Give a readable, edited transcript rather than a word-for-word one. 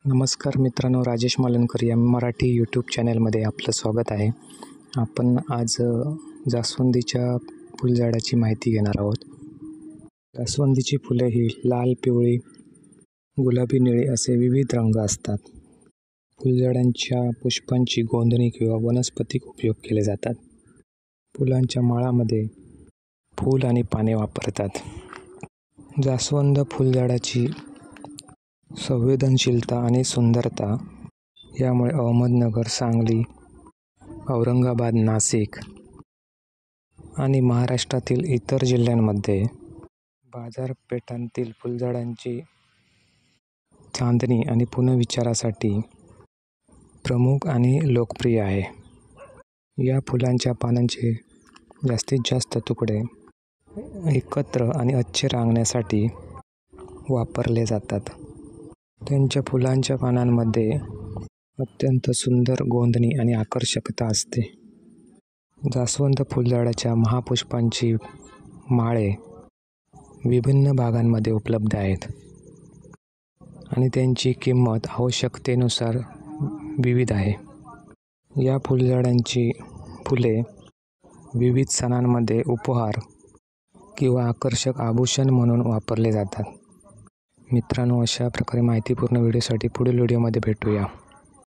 नमस्कार मित्रांनो, राजेश मालनकर या मराठी यूट्यूब चॅनलमध्ये आपलं स्वागत आहे. आपण आज जास्वंदीच्या फुलझाडाची माहिती घेणार आहोत. जास्वंदीची फुले ही लाल, पिवळी, गुलाबी, निळी असे विविध रंग असतात. फुलझाडांच्या पुष्पांची गोंधणी किंवा वनस्पतिक उपयोग केले जातात. फुलांच्या माळामध्ये फूल आणि पाने वापरतात. जास्वंद फुलझाडाची संवेदनशीलता आणि सुंदरता यामुळे अहमदनगर, सांगली, औरंगाबाद, नाशिक आणि महाराष्ट्रातील इतर जिल्ह्यांमध्ये बाजारपेठांतील फुलझाडांची चांदणी आणि पुनर्विचारासाठी प्रमुख आणि लोकप्रिय आहे. या फुलांच्या पानांचे जास्तीत जास्त तुकडे एकत्र आणि अच्छे रांगण्यासाठी वापरले जातात. त्यांच्या फुलांच्या पानांमध्ये अत्यंत सुंदर गोंधणी आणि आकर्षकता असते. जास्वंद फुलझाडाच्या महापुष्पांची माळे विभिन्न भागांमध्ये उपलब्ध आहेत आणि त्यांची किंमत आवश्यकतेनुसार विविध आहे. या फुलझाडांची फुले विविध सणांमध्ये उपहार किंवा आकर्षक आभूषण म्हणून वापरले जातात. मित्रांनो, अशा प्रकारे माहितीपूर्ण व्हिडिओसाठी पुढील व्हिडिओमध्ये भेटूया.